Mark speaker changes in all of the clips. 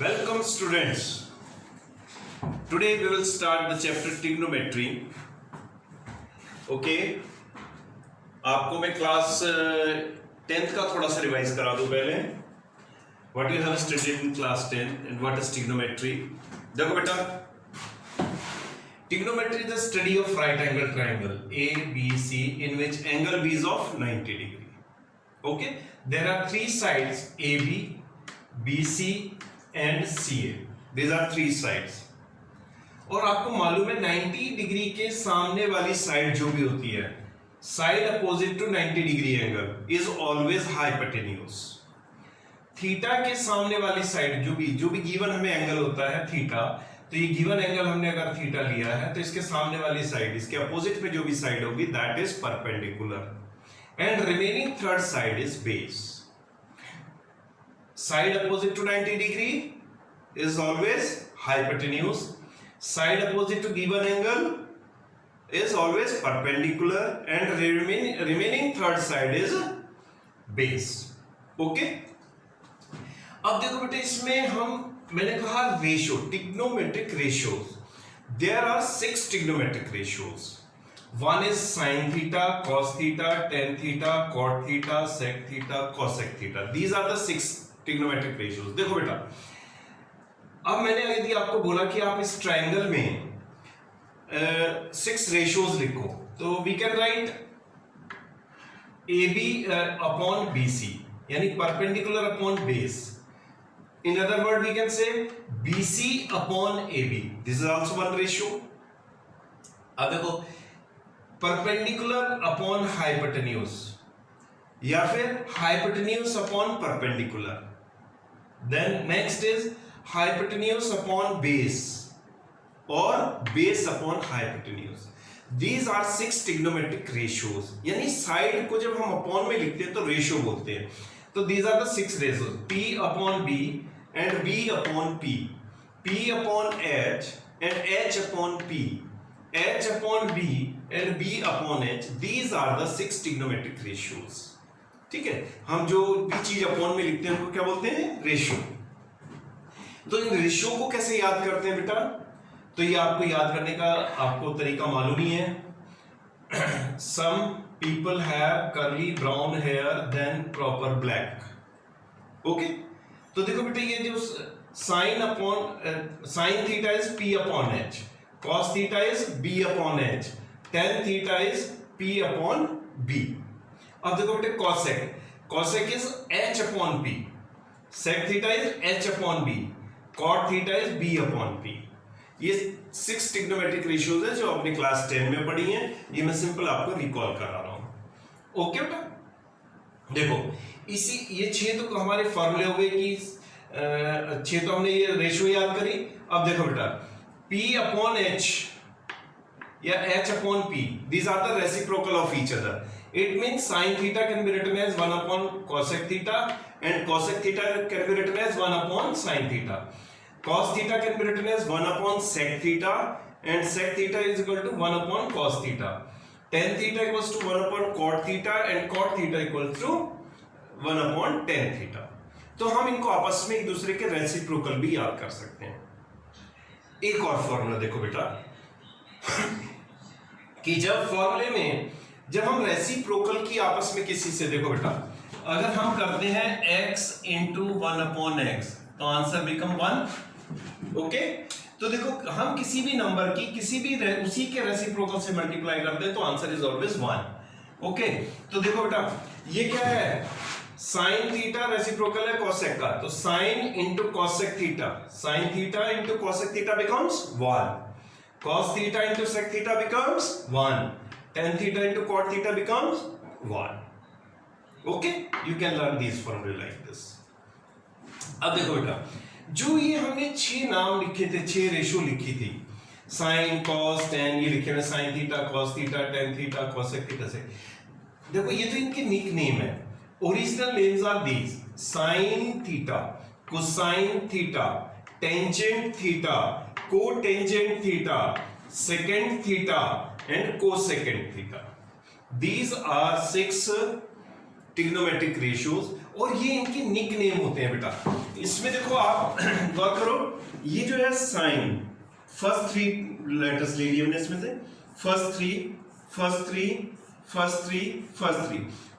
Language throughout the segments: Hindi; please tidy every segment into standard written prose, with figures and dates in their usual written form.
Speaker 1: Welcome students. Today we will start the chapter trigonometry. Okay. आपको मैं क्लास 10th का थोड़ा सा रिवाइज करा दूं पहले. What you have studied in class 10 and what is trigonometry? देखो बेटा, trigonometry is the study of right angle triangle ABC in which angle B is of 90 degree. Okay. There are three sides AB, BC and CA. These are three sides. और आपको मालूम है 90 डिग्री के सामने वाली साइड जो भी होती है, side opposite to 90 degree angle is always hypotenuse. Theta के सामने वाली साइड जो भी गिवन हमें एंगल होता है थीटा, तो ये गिवन एंगल हमने अगर थीटा लिया है तो इसके सामने वाली साइड, इसके अपोजिट में जो भी साइड होगी that is perpendicular and remaining third side is base. Side opposite to 90 degree is always hypotenuse. Side opposite to given angle is always perpendicular and remaining third side is base. Okay? अब देखो बेटे, इसमें मैंने कहा ratio, trigonometric ratios. There are 6 trigonometric ratios. One is sin theta, cos theta, tan theta, cot theta, sec theta, cosec theta. These are the 6 trigonometric ratios. देखो बेटा, अब मैंने यदि आपको बोला कि आप इस ट्रायंगल में 6 रेशियोज लिखो, तो we can write AB upon BC, यानी perpendicular upon base. In other word we can say BC upon AB. This is also one ratio. अब देखो, परपेंडिकुलर अपॉन हाइपोटेन्यूज या फिर hypotenuse upon perpendicular. Then next is hypotenuse upon base or base upon hypotenuse. These are 6 trigonometric ratios. यानी साइड को जब हम अपॉन में लिखते हैं तो रेशियो बोलते हैं. तो these are the 6 ratios: P upon B and B upon P, P upon H and H upon P, H upon B and B upon H. These are the 6 trigonometric ratios. ठीक है, हम जो भी चीज अपॉन में लिखते हैं उनको क्या बोलते हैं? रेशियो. तो इन रेशियो को कैसे याद करते हैं बेटा? तो ये आपको याद करने का आपको तरीका मालूम ही है. Some people have curly brown hair then proper black. Okay, तो देखो बेटा, ये जो sine theta is P upon H, cos theta is B upon H, tan theta is P upon B. अब देखो बेटे, cosec is H upon P, sec theta is H upon B, cot theta is B upon P. ये 6 ट्रिग्नोमेट्रिक रेशियोज है जो आपने क्लास 10 में पढ़ी हैं. ये मैं सिंपल आपको रिकॉल कर रहा हूं. ओके बेटा, देखो ये 6 तो हमारे फॉर्मूले हो गए कि 6 तो हमने ये रेशियो याद करी. अब देखो बेटा, P अपॉन H या H upon P, these are the reciprocal of each other. It means sin theta can be written as 1 upon cosec theta and cosec theta can be written as 1 upon sin theta. Cos theta can be written as 1 upon sec theta and sec theta is equal to 1 upon cos theta. Tan theta equals to 1 upon cot theta and cot theta equals to 1 upon tan theta. तो हम इनको आपस में एक दूसरे के रेसिप्रोकल भी याद कर सकते हैं. एक और फॉर्मूला देखो बेटा, कि जब फॉर्मूले में जब हम रेसिप्रोकल की आपस में किसी से, देखो बेटा, अगर हम करते हैं x इंटू 1 अपॉन x तो आंसर बिकम 1. ओके, तो देखो, हम किसी भी नंबर की किसी भी उसी के रेसिप्रोकल से मल्टीप्लाई करते हैं तो आंसर इज ऑलवेज 1. ओके, तो देखो बेटा, ये क्या है? साइन थीटा रेसिप्रोकल है कोसेक का, तो sine into cosec theta, sine theta into cosec theta becomes 1. Cos theta into sec theta becomes 1. Tan theta into cot theta becomes 1. Okay? You can learn these formulae like this. अब देखो बेटा, जो ये हमने 6 नाम लिखे थे, 6 रेशियो लिखी थी, साइन कॉस tan, ये लिखे हुए sine theta, cos theta, tan theta, cosec theta से. देखो, ये तो इनके निक नेम है. Original names are these: sine theta, cosine theta, tangent theta, cotangent theta, secant theta and cosecant theta. These are 6 trigonometric ratios, और ये इनके निक नेम होते हैं बेटा। इसमें देखो आप गौर करो, ये जो है साइन, फर्स्ट 3 लेटर्स ले लिए हमने इसमें से, फर्स्ट थ्री।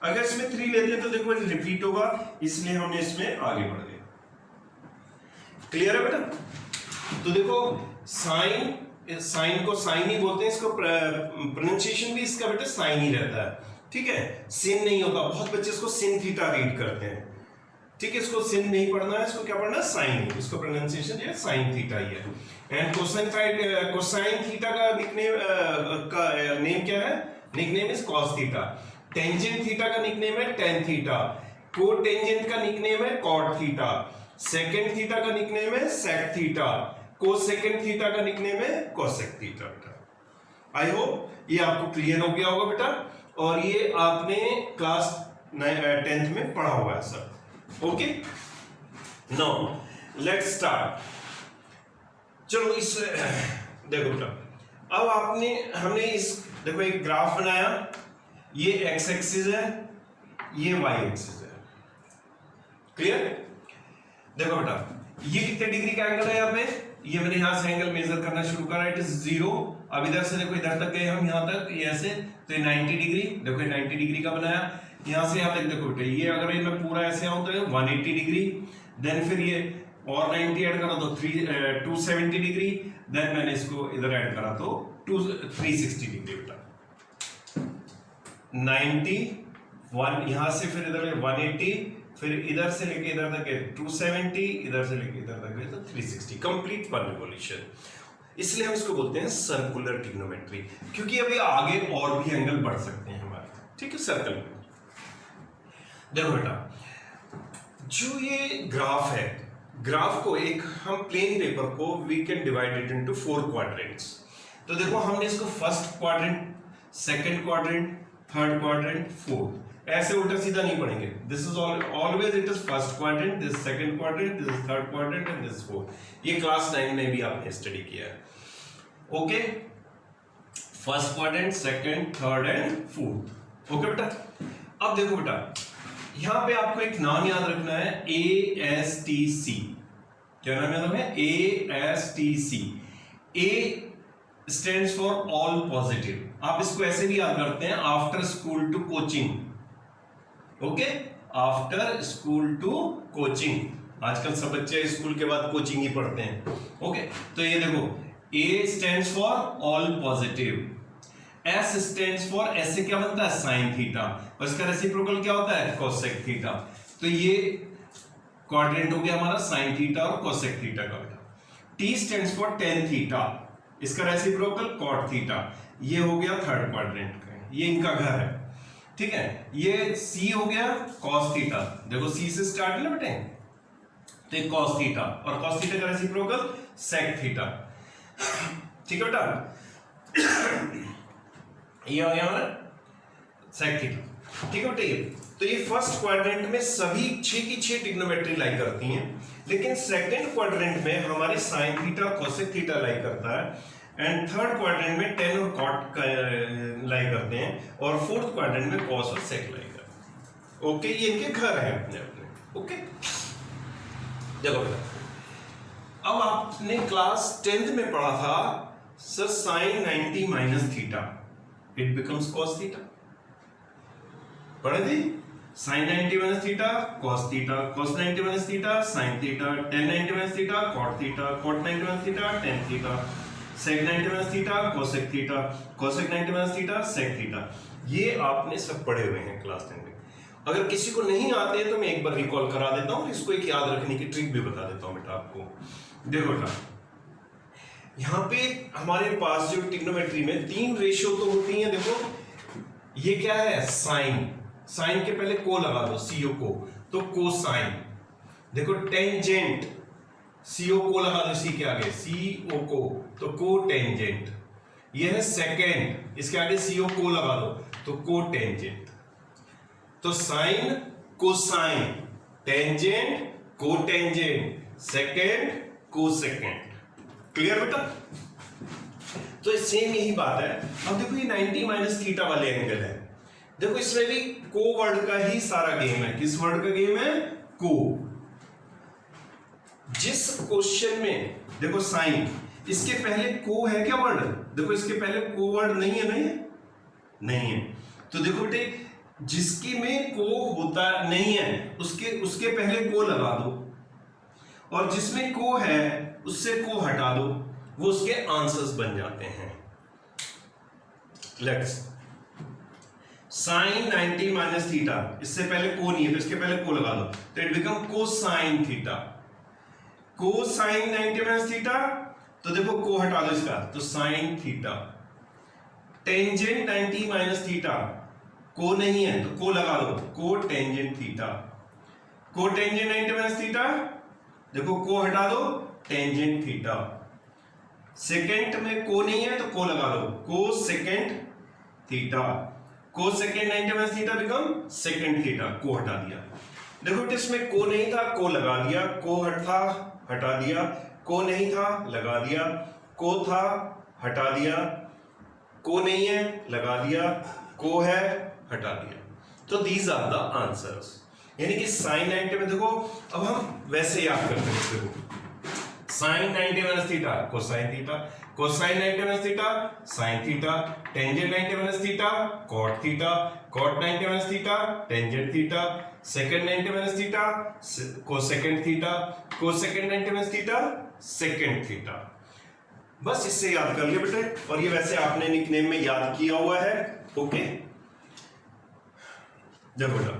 Speaker 1: अगर इसमें 3 लेते हैं तो देखो रिपीट होगा, इसलिए हमने इसमें आगे बढ़ गए। क्लियर है बेटा? तो देखो साइन को साइन ही बोलते हैं, इसको प्रोनाउंसिएशन भी इसका बेटा साइन ही रहता है, ठीक है, सिन नहीं होता। बहुत बच्चे इसको सिन थीटा रीड करते हैं, ठीक है, इसको सिन नहीं पढ़ना है, इसको क्या पढ़ना है, साइन। इसको प्रोनाउंसिएशन जो है साइन थीटा ही है। एंड कोसाइन थीटा का निकनेम का नेम क्या है? Nickname is cos theta. Tangent theta का निकनेम है टेन थीटा। कोटेंजेंट का निकनेम है कॉट थीटा। सेकेंड थीटा का निकनेम है सेक थीटा। कोसेकेंड थीटा का निकनेम है कोसेक थीटा। बेटा आई होप ये आपको क्लियर हो गया होगा बेटा, और ये आपने क्लास 10th में पढ़ा हुआ है सब। Okay, now let's start. चलो इस देखो बेटा, अब हमने इस देखो एक ग्राफ बनाया, ये एक्स एक्सिस है, ये वाई एक्सिस है। क्लियर? देखो बेटा, ये कितने डिग्री का एंगल है यहाँ पे, ये मैंने यहां से एंगल मेजर करना शुरू करा, इट इज 0। अब इधर से देखो इधर तक गए हम, यहां तक ये ऐसे, तो ये 90 डिग्री, देखो ये 90 डिग्री का बनाया। यहां से यहां तक देखो बेटा, ये अगर मैं पूरा ऐसे आऊं तो 180 डिग्री, देन फिर ये और 90 ऐड करा तो 270 डिग्री, देन मैंने इसको इधर ऐड करा तो 360 डिग्री बेटा। 90 1 यहां से फिर इधर 180, फिर इधर से लेके इधर तक 270, इधर से लेके इधर तक तो 360, कंप्लीट वन रिवॉल्यूशन। इसलिए हम इसको बोलते हैं सर्कुलर ट्रिग्नोमेट्री, क्योंकि अभी आगे और भी एंगल बढ़ सकते हैं हमारे, ठीक है, सर्कल में। देखो बेटा, जो ये ग्राफ है, ग्राफ को एक हम प्लेन पेपर को we can divide it into 4 quadrants. तो देखो हमने इसको first quadrant, second quadrant, third quadrant, fourth, ऐसे उल्टा सीधा नहीं पढ़ेंगे। This is always it is first quadrant, this second quadrant, this is third quadrant and this fourth. ये क्लास 9 में भी आपने स्टडी किया है। Okay, first quadrant, second, third and fourth. Okay बेटा, अब देखो बेटा, यहां पे आपको एक नाम याद रखना है, ASTC। क्या नाम याद है? ASTC। A stands for all positive. आप इसको ऐसे भी याद करते हैं, after school to coaching. Okay, after school to coaching. आजकल सब बच्चे स्कूल के बाद कोचिंग ही पढ़ते हैं। ओके, तो ये देखो, A stands for all positive. S stands for, S से क्या बनता है? साइन थीटा, और इसका रेसिप्रोकल क्या होता है? Cosec theta. तो ये क्वाड्रेंट हो गया हमारा साइन थीटा और कोसेक थीटा का बेटा। T stands for tan theta, इसका रेसिप्रोकल कॉट थीटा। ये हो गया थर्ड क्वाड्रेंट का, ये इनका घर है, ठीक है। ये C हो गया कॉस थीटा, देखो C से स्टार्ट है ना बेटे, तो ये कॉस थीटा, और कॉस थीटा का रेसिप्रोकल सेक थीटा, ठीक है बेटा। ये हो गया हमारा सेक थीटा, ठीक है बेटा। ये तो ये फर्स्ट क्वाड्रेंट में सभी 6 की 6 ट्रिग्नोमेट्री लाई करती हैं, लेकिन सेकंड क्वाड्रेंट में हमारे साइन थीटा और कोसेक थीटा लाई करता है, एंड थर्ड क्वाड्रेंट में टेन और कॉट लाई करते हैं, और फोर्थ क्वाड्रेंट में कॉस और सेक लाई करते हैं। ओके, ये इनके घर हैं अपने अपने। ओके, देखो बेटा, अब आपने क्लास 10th में पढ़ा था sir, sine 90 minus theta it becomes cos theta, पढ़े थे? Sine 90 minus theta cos theta, cos 90 minus theta sine theta, tan 90 minus theta cot theta, cot 90 minus theta tan theta, sec 90 minus theta cosec theta, cosec 90 minus theta sec theta. ये आपने सब पढ़े हुए हैं क्लास 10 में। अगर किसी को नहीं आते हैं तो मैं एक बार रिकॉल करा देता हूं, इसको एक याद रखने की ट्रिक भी बता देता हूं बेटा आपको। देखो बेटा, यहाँ पे हमारे पास जो ट्रिग्नोमेट्री में 3 रेशियो तो होती हैं। देखो ये क्या है? साइन, साइन के पहले को लगा दो, सीओ को, तो कोसाइन। देखो टेंजेंट, सीओ को लगा दो सी के आगे, सीओ को, तो को टेंजेंट। ये है सेकेंड, इसके आगे सीओ को लगा दो तो को टेंजेंट। तो साइन कोसाइन, टेंजेंट को टेंजेंट, सेकेंड को सेकेंड। क्लियर बेटा? तो सेम यही बात है। अब देखो ये 90 माइनस थीटा वाले एंगल है, देखो इसमें भी को वर्ड का ही सारा गेम है। किस वर्ड का गेम है? को। जिस क्वेश्चन में देखो साइन, इसके पहले को है क्या वर्ड? देखो इसके पहले को वर्ड नहीं है, नहीं है। तो देखो बेटे जिसकी में को होता नहीं है उसके पहले को लगा दो, और जिसमें को है उससे को हटा दो, वो उसके आंसर्स बन जाते हैं। लेट्स साइन 90 माइनस थीटा, इससे पहले को नहीं है तो इसके पहले को लगा दो, तो it become cosine theta. Cosine 90 minus theta, तो देखो को हटा दो इसका, तो sine theta. Tangent 90 minus theta, को नहीं है तो को लगा दो, को टेंजेंट थीटा। को टेंजेंट 90 माइनस थीटा, देखो को हटा दो, टेंजेंट थीटा। सेकेंड में को नहीं है तो को लगा दो, को सेकेंड थीटा। को second 90 minus theta become second theta, को हटा दिया। देखो इसमें को नहीं था, को लगा दिया, को हटा दिया, को नहीं था लगा दिया, को था हटा दिया, को नहीं है लगा दिया, को है हटा दिया। तो दीज आर द आंसर्स। यानी कि साइन 90 में देखो, अब हम वैसे याद करते हैं। देखो sine 90 minus theta cosine theta, cosine 90 minus theta sine theta, tangent 90 minus theta cot theta, cot 90 minus theta tangent theta, secant 90 minus theta cosecant theta, cosecant 90 minus theta secant theta. बस इससे याद कर लिया बेटे, और ये वैसे आपने निकनेम में याद किया हुआ है। ओके देखो बेटा,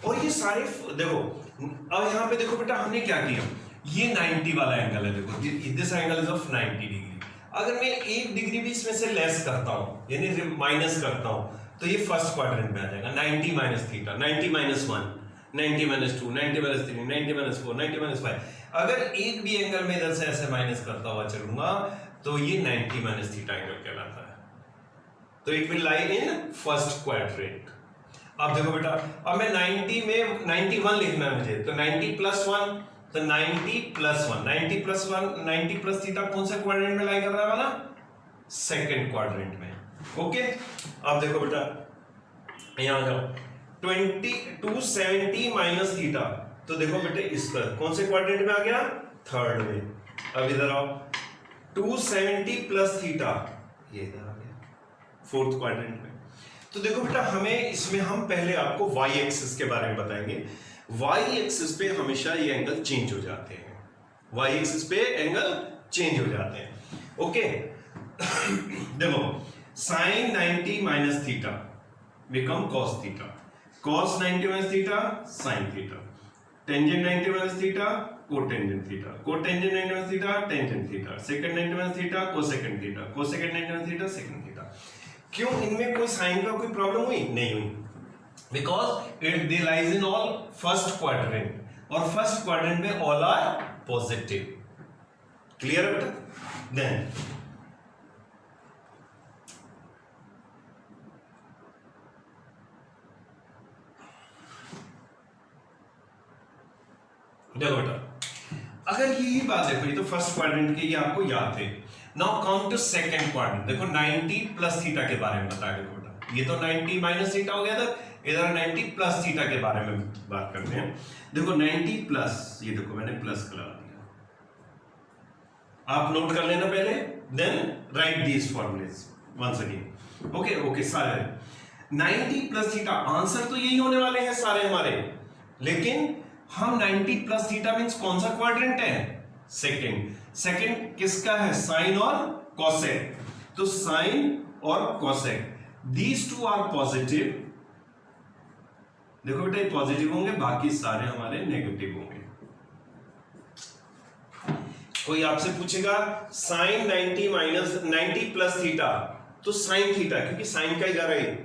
Speaker 1: और ये सारे देखो, अब यहां पे देखो बेटा हमने क्या किया, ये 90 वाला एंगल है। देखो this angle is of 90 degree. अगर मैं 1 डिग्री भी इसमें से लेस करता हूं यानी माइनस करता हूं, तो ये फर्स्ट क्वाड्रेंट में आ जाएगा। 90 minus theta, 90 minus 1, 90 minus 2, 90 minus 3, 90 minus 4, 90 minus 5। अगर एक भी एंगल में इधर से ऐसे माइनस करता हुआ चलूंगा तो ये 90 माइनस थीटा एंगल कहलाता है। तो it will lie in first quadrant. अब देखो बेटा, अब मैं 90 में 91 लिखना है मुझे, तो 90 प्लस 1, तो 90 प्लस 1, 90 प्लस 1, 90 प्लस थीटा कौन से क्वाड्रेंट में लाई कर रहा है वाला? सेकंड क्वाड्रेंट में। ओके अब देखो बेटा यहां जाओ, 270 माइनस थीटा, तो देखो बेटे इस पर कौन से क्वाड्रेंट में आ गया? थर्ड में। अब इधर आओ, 270 प्लस थीटा, ये इधर आ गया फोर्थ क्वाड्रेंट में। तो देखो बेटा हमें इसमें हम पहले आपको वाई एक्सिस के बारे में बताएंगे। वाई एक्सिस पे हमेशा ये एंगल चेंज हो जाते हैं, वाई एक्सिस पे एंगल चेंज हो जाते हैं। ओके देखो sine 90 minus theta become cos theta, cos 90 minus theta sine theta, tangent 90 minus theta cotangent theta, cotangent 90 minus theta tangent theta, secant 90 minus theta cosecant theta, cosecant 90 minus theta secant theta. क्यों इनमें कोई साइन का कोई प्रॉब्लम हुई? नहीं हुई, because it they lies in all first quadrant, और फर्स्ट क्वाड्रेंट में ऑल आर पॉजिटिव। क्लियर है बेटा? देन देखो बेटा, अगर यही बात देखो, ये तो फर्स्ट क्वाड्रेंट के ये आपको याद थे। Now come to second quadrant. देखो 90 प्लस थीटा के बारे में बताया। देखो बेटा ये तो 90 माइनस थीटा हो गया था, इधर 90 प्लस थीटा के बारे में बात करते हैं। देखो 90 प्लस, ये देखो मैंने प्लस करा दिया, आप नोट कर लेना पहले, then write these formulas once again. Okay सारे 90 प्लस थीटा, आंसर तो यही होने वाले हैं सारे हमारे, लेकिन हम 90 प्लस थीटा मींस कौन सा क्वाड्रेंट है? सेकंड। सेकंड किसका है? साइन और कोसेक। तो साइन और cosec these two are positive. देखो बेटा ये पॉजिटिव होंगे, बाकी सारे हमारे नेगेटिव होंगे। कोई आपसे पूछेगा साइन 90 माइनस 90 प्लस थीटा, तो साइन थीटा, क्योंकि साइन का ही जा रहा है।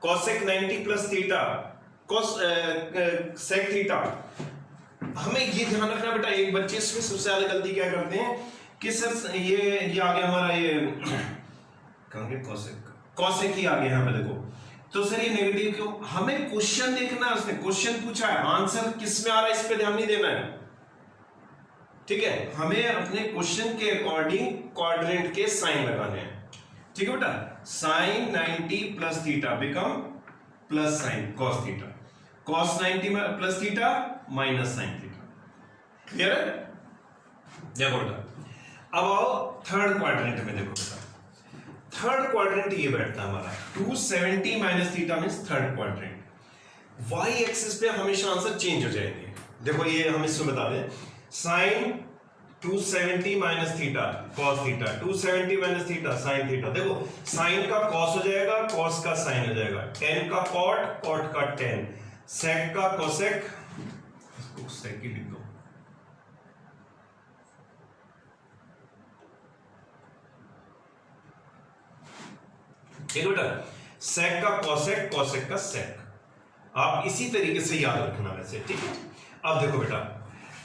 Speaker 1: Cosec 90 plus theta sec theta. हमें ये ध्यान रखना बेटा, एक बच्चे इसमें सबसे ज्यादा गलती क्या करते हैं कि सर ये आ गया हमारा, ये कहेंगे कोसेक ही आ गया यहाँ पे। देखो तो सर ये नेगेटिव क्यों? हमें क्वेश्चन देखना है, उसने क्वेश्चन पूछा है, आंसर किस में आ रहा है इस पे ध्यान नहीं देना है। ठीक है, हमें अपने क्वेश्चन के अकॉर्डिंग क्वाड्रेंट के साइन लगाने हैं। ठीक है बेटा, sine 90 plus theta become plus sine cos theta, cos 90 plus theta minus sine theta. Clear है? देखो बेटा, अब आओ थर्ड क्वाड्रेंट में। देखो बेटा, थर्ड क्वाड्रेंट ये बैठता है हमारा 270 minus theta means third quadrant. Y axis पे हमेशा आंसर चेंज हो जाएंगे। देखो ये हम इसको बता दें, sine 270 minus theta cos theta, 270 minus theta sine theta. देखो साइन का कॉस हो जाएगा, कॉस का साइन हो जाएगा, टेन का कॉट, कॉट का टेन, सेक का कोसेक, इसको सेक ही लिख दो। ठीक है बेटा, सेक का कॉसेक, कॉसेक का सेक। आप इसी तरीके से याद रखना वैसे। ठीक है, अब देखो बेटा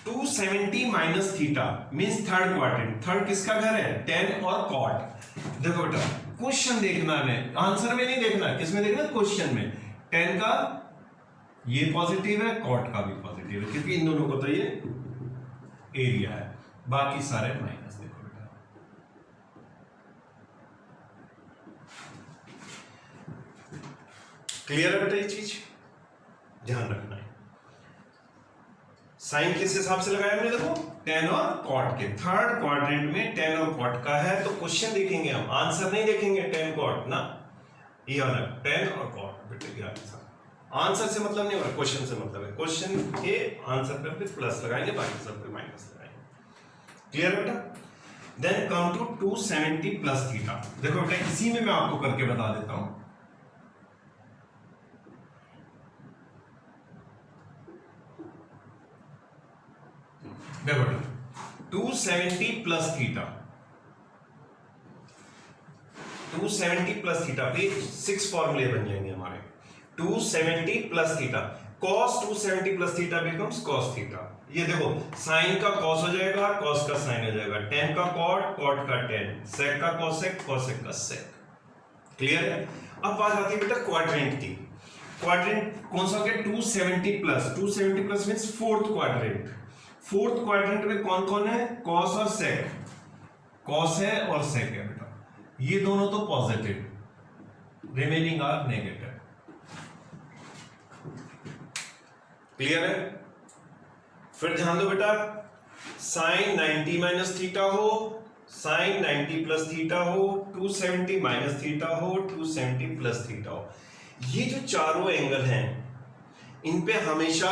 Speaker 1: 270 minus theta means third quadrant. Third किसका घर है? टेन और कॉट। देखो बेटा क्वेश्चन देखना है, आंसर में नहीं देखना, किसमें देखना? क्वेश्चन में। टेन का ये पॉजिटिव है, कॉट का भी पॉजिटिव है, क्योंकि इन दोनों को तो ये एरिया है, बाकी सारे माइनस। देखो बेटा क्लियर है बेटा? ये चीज ध्यान रखना है। साइन किस हिसाब से लगाया हमने? देखो टेन और कॉट के। थर्ड क्वाड्रेंट में टेन और कॉट का है, तो क्वेश्चन देखेंगे हम, आंसर नहीं देखेंगे। टेन कॉट ना, ये वाला टेन और कॉट बेटे ये आंसर से मतलब नहीं हो रहा, क्वेश्चन से मतलब है। क्वेश्चन के आंसर पे फिर प्लस लगाएंगे, बाकी सब पे माइनस लगाएंगे। क्लियर बेटा? Then come to 270 plus theta. देखो बेटा इसी में मैं आपको करके बता देता हूं। देखो 270 प्लस थीटा, 270 प्लस थीटा पे 6 फॉर्मूले बन जाएंगे हमारे। 270 plus theta, cos 270 plus theta becomes cos theta. ये देखो साइन का cos हो जाएगा, cos का साइन हो जाएगा, tan का cot, cot का tan, sec का cosec, cosec का sec। क्लियर है? अब बात आती है बेटा क्वाड्रेंट की। क्वाड्रेंट कौन सा हो गया? 270 plus, 270 plus means fourth quadrant. Fourth quadrant में कौन कौन है? कॉस और सेक। कॉस है और सेक है बेटा, ये दोनों तो positive, remaining are negative. Clear है? फिर ध्यान दो बेटा, साइन 90 माइनस थीटा हो, साइन 90 प्लस थीटा हो, 270 माइनस थीटा हो, 270 प्लस थीटा हो, ये जो चारों एंगल हैं इन पे हमेशा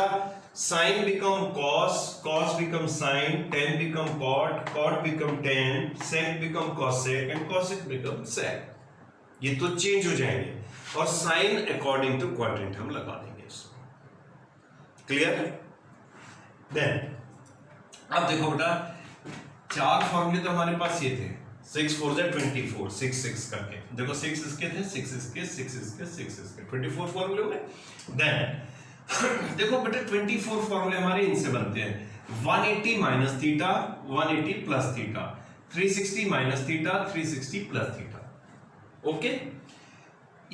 Speaker 1: sine become cos, cos become sine, tan become cot, cot become tan, sec become cosec and cosec become sec. ये तो चेंज हो जाएंगे और साइन अकॉर्डिंग टू क्वाड्रेंट हम लगा देंगे इसको। क्लियर है? देन अब देखो बेटा चार फॉर्मूले तो हमारे पास ये थे, 6 4 24, 6 6 करके। देखो 6 इसके थे, 6 इसके, 6 इसके, 6 इसके, 24 फॉर्मूले हो गए। देन देखो बेटे 24 फॉर्मूले हमारे इनसे बनते हैं, 180 minus theta, 180 plus theta, 360 minus theta, 360 plus theta. Okay,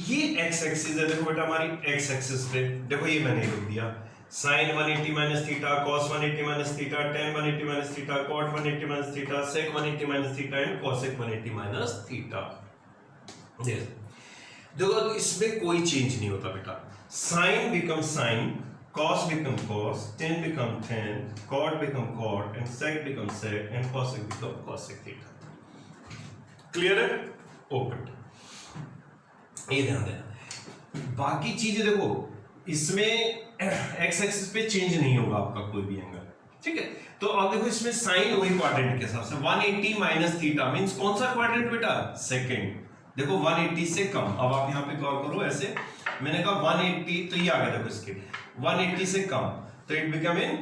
Speaker 1: ये एक्स एक्सिस है। देखो बेटा हमारी एक्स एक्सिस पे देखो ये मैंने लिख दिया, sine 180 minus theta, cos 180 minus theta, tan 180 minus theta, cot 180 minus theta, sec 180 minus theta and cosec 180 minus theta. देखो इसमें कोई चेंज नहीं होता बेटा, sine become sine, cos become cos, tan become tan, cot become cot, and sec become sec, and cosec become cosec theta. Clear है? ओके, ये ध्यान देना। बाकी चीजें देखो इसमें एक्स एक्सिस पे चेंज नहीं होगा आपका कोई भी एंगल, ठीक है? तो अब देखो इसमें साइन वही क्वाड्रेंट के हिसाब से 180 माइनस थीटा मींस कौन सा क्वाड्रेंट बेटा? सेकंड। देखो 180 से कम, अब आप यहां पे गौर करो ऐसे, मैंने कहा 180 तो ये आ गया, देखो इसके 180 से कम तो इट बिकम इन,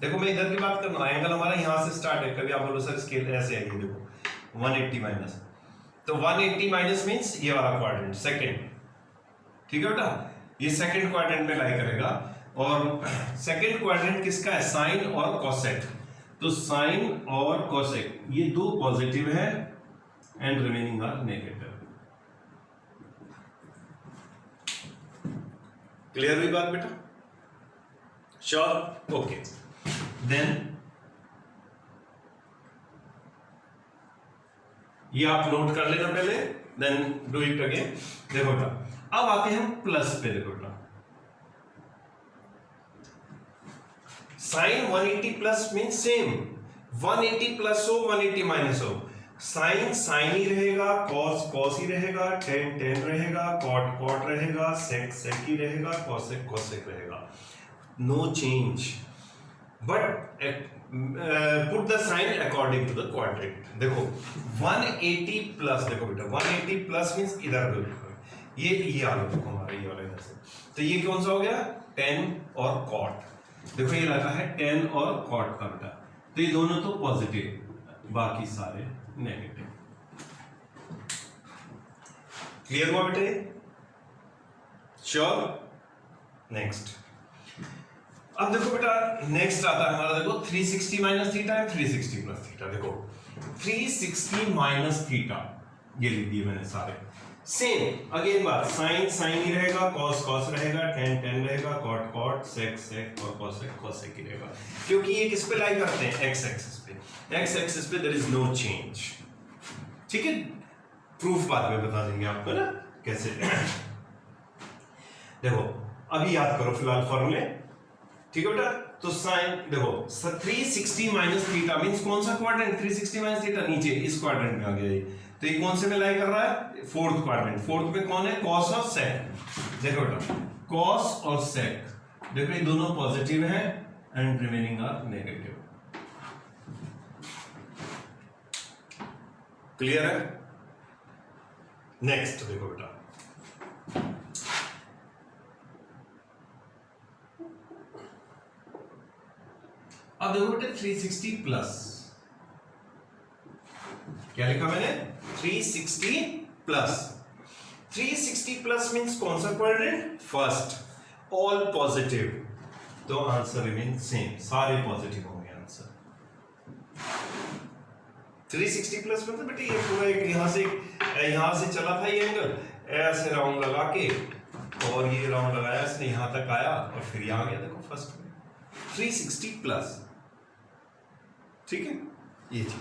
Speaker 1: देखो मैं इधर की बात कर रहा हूं, एंगल हमारा यहां से स्टार्ट है, कभी आप बोलो सर स्केल ऐसे आएगी, देखो 180 माइनस, तो 180 माइनस मींस ये वाला क्वाड्रेंट सेकंड, ठीक है बेटा? ये सेकंड क्वाड्रेंट में लाई करेगा, और सेकंड क्वाड्रेंट किसका है? साइन और कॉसेक। तो साइन और कॉसेक ये दो पॉजिटिव है and remaining are negative. Clear हुई बात बेटा? श्योर? ओके, देन ये आप नोट कर लेना पहले। Then do it again. देखो बेटा अब आते हैं हम प्लस पे। देखो बेटा sine 180 plus mean same, 180 plus हो 180 माइनस हो, साइन साइन ही रहेगा, कॉस कॉस ही रहेगा, टेन टेन रहेगा, कॉट कॉट रहेगा, सेक सेक ही रहेगा, कॉसेक कॉसेक रहेगा, no change. But put the sign according to the quadrant. देखो 180 प्लस, देखो बेटा 180 प्लस मींस इधर ये आ देखो हमारा ये वाला इधर से, तो ये कौन सा हो गया, टेन और कॉट। देखो ये लगा है टेन और कॉट का बेटा, तो ये दोनों तो पॉजिटिव, बाकी सारे नेगेटिव। क्लियर हुआ बेटे? श्योर। नेक्स्ट अब देखो बेटा नेक्स्ट आता है हमारा, देखो 360 माइनस थीटा है 360 प्लस थीटा। देखो 360 माइनस थीटा ये लिख दिए मैंने सारे, सेम अगेन बात, साइन साइन ही रहेगा, कॉस कॉस रहेगा, टेन टेन रहेगा, कॉट कॉट, सेक सेक और कॉसेक कॉसेक ही रहेगा, क्योंकि ये किस पे लाई करते हैं, एक्स एक्सिस पे। एक्स एक्सिस पे देयर इज नो चेंज। ठीक है, प्रूफ बाद में बता देंगे आपको ना कैसे। देखो अभी याद करो फिलहाल फॉर्मूले, ठीक है बेटा। तो साइन देखो 360 माइनस थीटा मींस कौन सा क्वाड्रेंट, 360 माइनस थीटा नीचे इस क्वाड्रेंट में आ गया ये, तो ये कौन से में लाई कर रहा है, फोर्थ क्वाड्रेंट। फोर्थ में कौन है, कॉस और सेक। देखो बेटा कॉस और सेक, देखो ये दोनों पॉजिटिव हैं and remaining are negative. Clear है? नेक्स्ट देखो बेटा अब देखो बेटे 360 प्लस, क्या लिखा मैंने, 360 प्लस। 360 प्लस मींस कौन सा क्वाड्रेंट, फर्स्ट, ऑल पॉजिटिव, तो आंसर रिमेन सेम, सारे पॉजिटिव होंगे आंसर। 360 प्लस मतलब बेटे ये पूरा एक यहां से चला था ये एंगल, ऐसे राउंड लगा के और ये राउंड लगाया इसने, यहां तक आया और फिर यहां गया, देखो फर्स्ट में 360 प्लस। ठीक है, ये चीज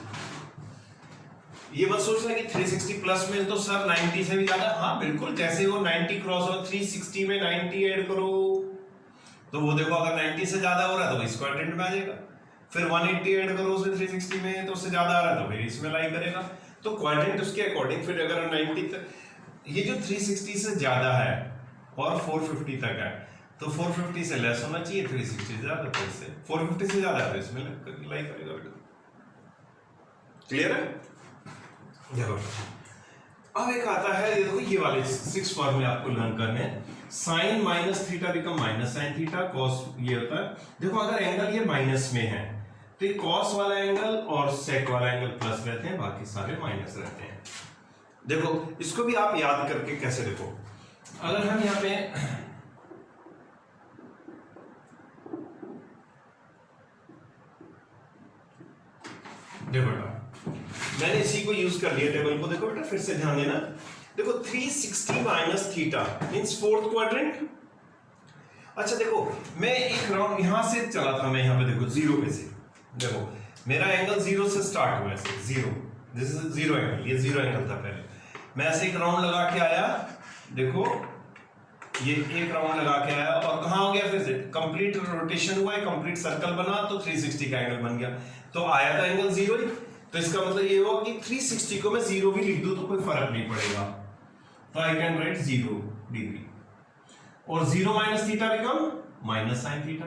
Speaker 1: ये मत सोचना कि 360 प्लस में तो सर 90 से भी ज्यादा, हाँ बिल्कुल, जैसे वो 90 क्रॉस हो 360 में 90 ऐड करो तो वो देखो अगर 90 से ज्यादा हो रहा है तो इस क्वाड्रेंट में आ जाएगा, फिर 180 ऐड करो उसमें 360 में तो उससे ज्यादा आ रहा है तो फिर इसमें लाई करेगा, तो क्वाड्रेंट उसके अकॉर्डिंग। फिर अगर 90 तक, ये जो 360 से ज्यादा है और 450 तक है तो 450 से लेस होना चाहिए, 360 से ज्यादा, तो इससे 450 से ज्यादा है तो इसमें लाई करेगा बेटा। क्लियर है? देखो अब एक आता है, देखो ये वाले 6 फॉर्मूले आपको लर्न करने हैं। Sine minus theta become minus sine theta, cos ये होता है। देखो अगर एंगल ये माइनस में है तो ये कॉस वाला एंगल और सेक वाला एंगल प्लस रहते हैं, बाकी सारे माइनस रहते हैं। देखो इसको भी आप याद करके कैसे, देखो अगर हम यहाँ पे देखो बेटा मैंने इसी को यूज कर लिया टेबल को, देखो बेटा फिर से ध्यान देना। देखो 360 minus theta means fourth quadrant. अच्छा देखो मैं एक राउंड यहां से चला था, मैं यहां पे देखो जीरो पे से, देखो मेरा एंगल जीरो से स्टार्ट हुआ, ऐसे zero, this is zero angle, ये जीरो एंगल था पहले, मैं ऐसे एक राउंड लगा के आया, देखो ये एक राउंड लगा के आया और कहां हो गया, फिर से कंप्लीट रोटेशन हुआ है, कंप्लीट सर्कल बना तो 360 का एंगल बन गया, तो आया था एंगल जीरो ही। तो इसका मतलब ये हुआ कि 360 को मैं जीरो भी लिख दूं तो कोई फर्क नहीं पड़ेगा, तो आई कैन राइट 0 डिग्री, और 0 minus theta become minus sine theta.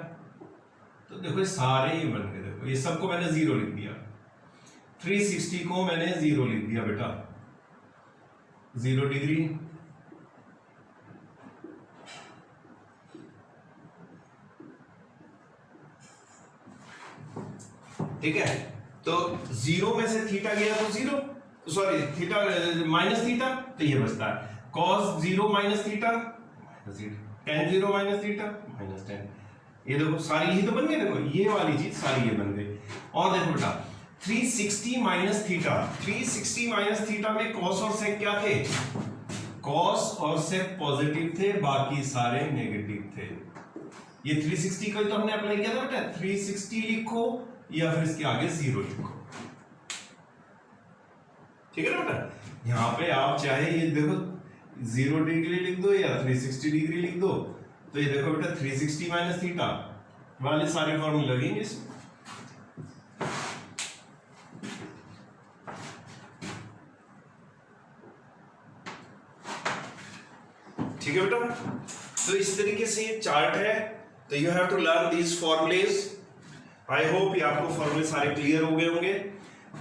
Speaker 1: तो देखो ये सारे ही बन गए, देखो ये सबको मैंने 0 लिख दिया, 360 को मैंने 0 लिख दिया बेटा, 0 डिग्री, ठीक है। तो 0 में से थीटा गया तो 0, सॉरी थीटा माइनस थीटा, तो ये बचता है cos 0 minus theta minus theta, tan 0 minus theta minus tan। ये देखो सारी ही तो बन गई, देखो ये वाली चीज सारी ये बन गई। और देखो बेटा 360 माइनस थीटा, 360 माइनस थीटा में cos और sec क्या थे, cos और sec पॉजिटिव थे, बाकी सारे नेगेटिव थे। ये 360 का तो हमने अप्लाई किया था बेटा, 360 लिखो या फिर इसके आगे 0 लिखो। ठीक है ना बेटा। यहाँ पे आप चाहे ये देखो 0 डिग्री लिख दो या 360 डिग्री लिख दो, तो ये देखो बेटा 360 माइनस थीटा वाले सारे फॉर्मूले लगेंगे इसमें। ठीक है बेटा, तो इस तरीके से ये चार्ट है। तो you have to learn these formulas. I hope ये आपको फॉर्मूले सारे क्लियर हो गए होंगे।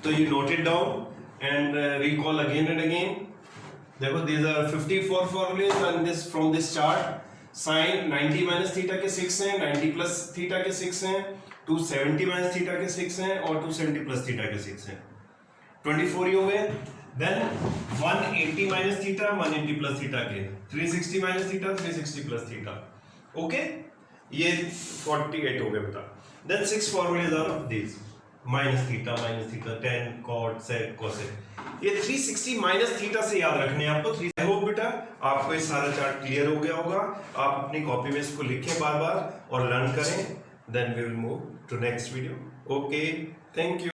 Speaker 1: तो you note it down and recall again and again. देखो these are 54 formulas and this from this chart। sin 90 minus theta के 6 हैं, 90 प्लस थीटा के 6 हैं, 270 माइनस थीटा के 6 हैं और 270 प्लस थीटा के 6 हैं। 24 ही हो गए। Then 180 minus theta, 180 plus theta के, 360 minus theta, 360 plus theta. Okay, ये 48 हो गए बेटा। Then 6 formulas are of these minus theta, tan, cot, sec, cosec। ये 360 माइनस थीटा से याद रखने हैं आपको। आई होप बेटा आपको ये सारा चार्ट क्लियर हो गया होगा। आप अपनी कॉपी में इसको लिखें बार बार और लर्न करें। Then we will move to next video. Okay, thank you.